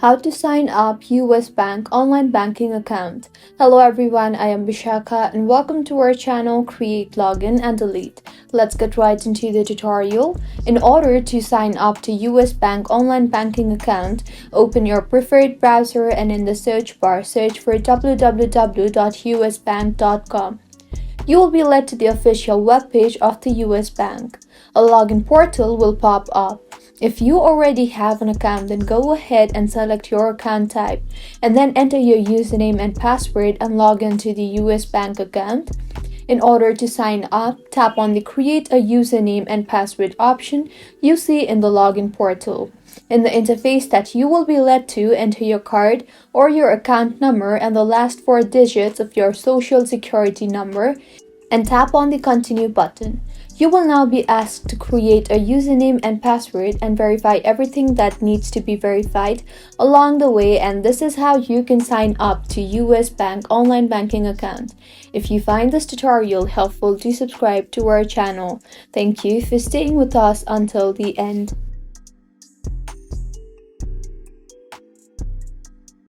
How to sign up USBank online banking account. Hello everyone, I am Vishaka and welcome to our channel Create, Login and Delete. Let's get right into the tutorial. In order to sign up to USBank online banking account, open your preferred browser and in the search bar search for www.usbank.com. You will be led to the official webpage of the US Bank. A login portal will pop up. If you already have an account, then go ahead and select your account type and then enter your username and password and log into the US Bank account. In order to sign up, tap on the Create a Username and Password option you see in the login portal. In the interface that you will be led to, enter your card or your account number and the last 4 digits of your social security number and tap on the Continue button. You will now be asked to create a username and password and verify everything that needs to be verified along the way, and this is how you can sign up to US Bank online banking account. If you find this tutorial helpful, do subscribe to our channel. Thank you for staying with us until the end.